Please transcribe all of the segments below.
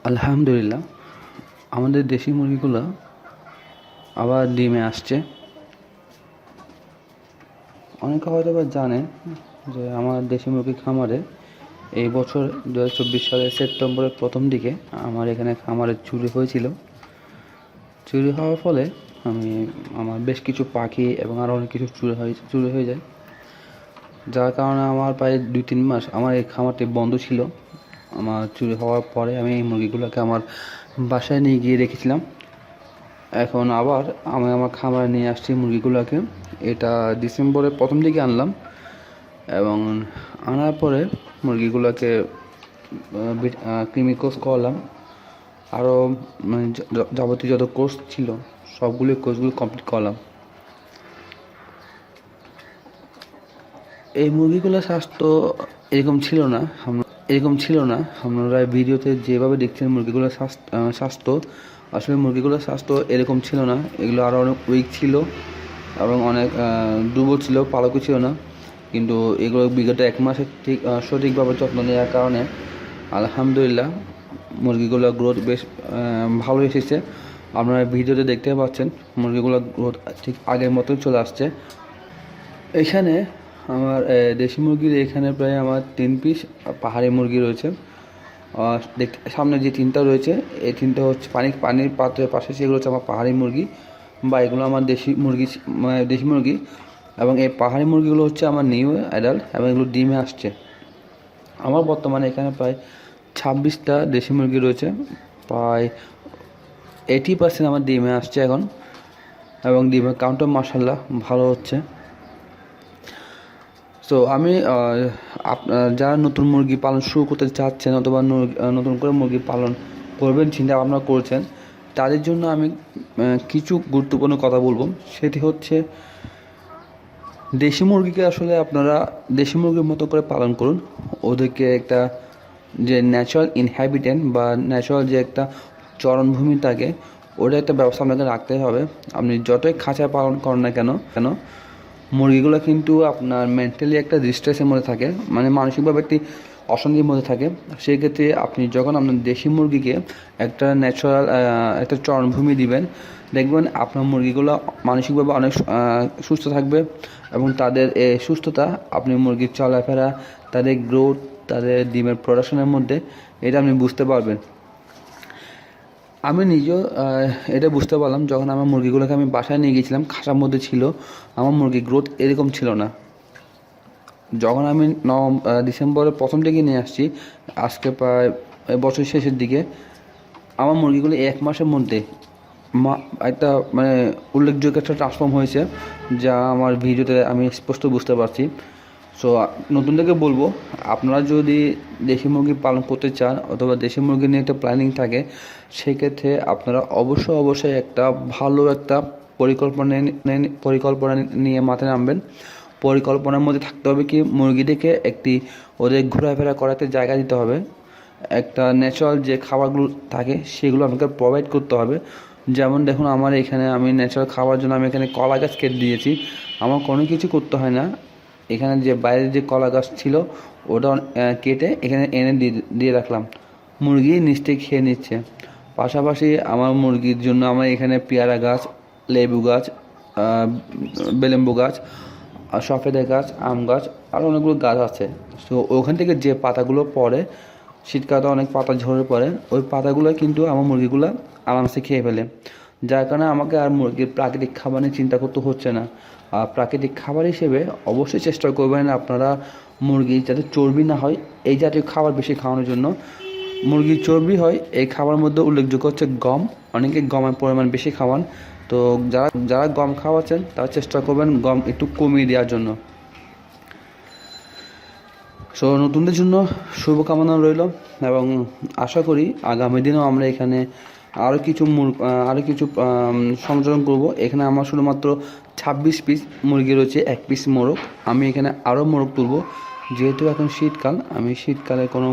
আলহামদুলিল্লাহ, আমাদের দেশি মুরগিগুলো আবার ডিমে আসছে। অনেকে হয়তো বা জানে যে আমার দেশি মুরগির খামারে এই বছর 2024 সালের সেপ্টেম্বরের প্রথম দিকে আমার এখানে খামারে চুরি হয়েছিল। চুরি হওয়ার ফলে আমার বেশ কিছু পাখি এবং আরও অনেক কিছু চুরি হয়ে যায়, যার কারণে আমার প্রায় 2-3 মাস আমার এই খামারটি বন্ধ ছিল। আমার চুরি হওয়ার পরে আমি এই মুরগিগুলোকে আমার বাসায় নিয়ে গিয়ে রেখেছিলাম। এখন আবার আমি আমার খামারে নিয়ে আসছি মুরগিগুলোকে। এটা ডিসেম্বরের প্রথম দিকে আনলাম এবং আনার পরে মুরগিগুলোকে কৃমি কোর্স করালাম। আরও মানে যাবতীয় যত কোর্স ছিল সবগুলো কোর্সগুলো কমপ্লিট করলাম। এই মুরগিগুলোর স্বাস্থ্য এরকম ছিল না আপনারা ভিডিওতে যেভাবে দেখছেন মুরগিগুলোর স্বাস্থ্য আসলে মুরগিগুলোর স্বাস্থ্য এরকম ছিল না। এগুলো আরও অনেক উইক ছিল এবং অনেক দুর্বল ছিল, পালকও ছিল না। কিন্তু এগুলো বিগত 1 মাসে সঠিকভাবে যত্ন নেওয়ার কারণে আলহামদুলিল্লাহ মুরগিগুলোর গ্রোথ বেশ ভালো এসেছে। আপনারা ভিডিওতে দেখতে পাচ্ছেন মুরগিগুলোর গ্রোথ ঠিক আগের মতোই চলে আসছে। এখানে আমার দেশি মুরগির এখানে প্রায় আমার 3 পিস পাহাড়ি মুরগি রয়েছে। সামনে যে 3টা রয়েছে এই 3টা হচ্ছে পানির পাত্রের পাশে, সেগুলো হচ্ছে আমার পাহাড়ি মুরগি বা এগুলো আমার দেশি মুরগি এবং এই পাহাড়ি মুরগিগুলো হচ্ছে আমার নিউ অ্যাডাল্ট এবং এগুলো ডিমে আসছে। আমার বর্তমানে এখানে প্রায় 26টা দেশি মুরগি রয়েছে, প্রায় 80% আমার ডিমে আসছে এখন এবং ডিমের কাউন্টও মাশাআল্লাহ ভালো হচ্ছে। তো আমি যারা নতুন মুরগি পালন শুরু করতে চাচ্ছেন অথবা নতুন করে মুরগি পালন করবেন চিন্তা ভাবনা করছেন, তাদের জন্য আমি কিছু গুরুত্বপূর্ণ কথা বলবো। সেটি হচ্ছে দেশি মুরগিকে আসলে আপনারা দেশি মুরগির মতো করে পালন করুন। ওদেরকে একটা যে ন্যাচারাল ইনহ্যাবিটেন্ট বা ন্যাচারাল যে একটা চরণভূমি থাকে, ওটা একটা ব্যবস্থা আপনাকে রাখতে হবে। আপনি যতই খাঁচায় পালন করেন না কেন মুরগিগুলো কিন্তু আপনার মেন্টালি একটা ডিস্ট্রেসের মধ্যে থাকে, মানে মানসিকভাবে একটি অশান্তির মধ্যে থাকে। সেই ক্ষেত্রে আপনি যখন আপনার দেশি মুরগিকে একটা ন্যাচারাল একটা চরণভূমি দিবেন, দেখবেন আপনার মুরগিগুলো মানসিকভাবে অনেক সুস্থ থাকবে এবং তাদের এই সুস্থতা আপনি মুরগির চলাফেরা, তাদের গ্রোথ, তাদের ডিমের প্রোডাকশনের মধ্যে এটা আপনি বুঝতে পারবেন। আমি নিজেও এটা বুঝতে পারলাম যখন আমার মুরগিগুলোকে আমি বাসায় নিয়ে গিয়েছিলাম, খাঁচার মধ্যে ছিল। আমার মুরগির গ্রোথ এরকম ছিল না। যখন আমি ডিসেম্বরের প্রথম দিকে নিয়ে আসছি, আজকে প্রায় বছর শেষের দিকে, আমার মুরগিগুলো 1 মাসের মধ্যে একটা মানে উল্লেখযোগ্য একটা ট্রান্সফর্ম হয়েছে, যা আমার ভিডিওতে আমি স্পষ্ট বুঝতে পারছি। সো নতুনদেরকে বলবো, আপনারা যদি দেশি মুরগি পালন করতে চান অথবা দেশি মুরগি নিয়ে একটা প্ল্যানিং থাকে, সেক্ষেত্রে আপনারা অবশ্যই একটা ভালো একটা পরিকল্পনা নিয়ে মাথায় নামবেন। পরিকল্পনার মধ্যে থাকতে হবে কি, মুরগিদেরকে ওদের ঘোরাফেরা করাতে জায়গা দিতে হবে। একটা ন্যাচারাল যে খাবারগুলো থাকে সেগুলো আপনাকে প্রোভাইড করতে হবে। যেমন দেখুন, আমার এখানে আমি ন্যাচারাল খাবার জন্য আমি এখানে কলা গাছ কেটে দিয়েছি। আমার কোনো কিছু করতে হয় না। এখানে যে বাইরের যে কলা গাছ ছিল ওটা কেটে এখানে এনে দিয়ে রাখলাম, মুরগি নিচে খেয়ে নিচ্ছে। পাশাপাশি আমার মুরগির জন্য আমার এখানে পেয়ারা গাছ, লেবু গাছ, বেলেম্বু গাছ, সফেদা গাছ, আম গাছ, আর অনেকগুলো গাছ আছে। তো ওখান থেকে যে পাতাগুলো পড়ে, শীতকালে অনেক পাতা ঝরে পড়ে, ওই পাতাগুলো কিন্তু আমার মুরগিগুলো আরামসে খেয়ে ফেলে। যার কারণে আমাকে আর মুরগির প্রাকৃতিক খাবার নিয়ে চিন্তা করতে হচ্ছে না। আর প্রাকৃতিক খাবার হিসেবে অবশ্যই চেষ্টা করবেন আপনারা মুরগি যাতে চর্বি না হয় এই জাতীয় খাবার বেশি খাওয়ানোর জন্য। মুরগির চর্বি হয় এই খাবারের মধ্যে উল্লেখযোগ্য হচ্ছে গম। অনেকে গমের পরিমাণ বেশি খাওয়ান, তো যারা গম খাওয়াচ্ছেন তারা চেষ্টা করবেন গম একটু কমিয়ে দেওয়ার জন্য। সো নতুনদের জন্য শুভকামনা রইল এবং আশা করি আগামী দিনেও আমরা এখানে আরও কিছু সংযোজন করব। এখানে আমার শুধুমাত্র 26 পিস মুরগি রয়েছে, 1 পিস মোরগ। আমি এখানে আরও মোরগ তুলব, যেহেতু এখন শীতকাল। আমি শীতকালে কোনো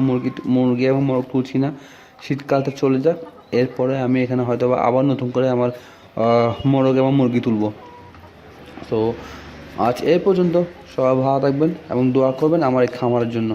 মুরগি এবং মোরগ তুলছি না। শীতকালটা চলে যাক, এরপরে আমি এখানে হয়তো আবার নতুন করে আমার মোরগ এবং মুরগি তুলব। তো আজ এই পর্যন্ত। সবাই ভালো থাকবেন এবং দোয়া করবেন আমার এই খামারের জন্য।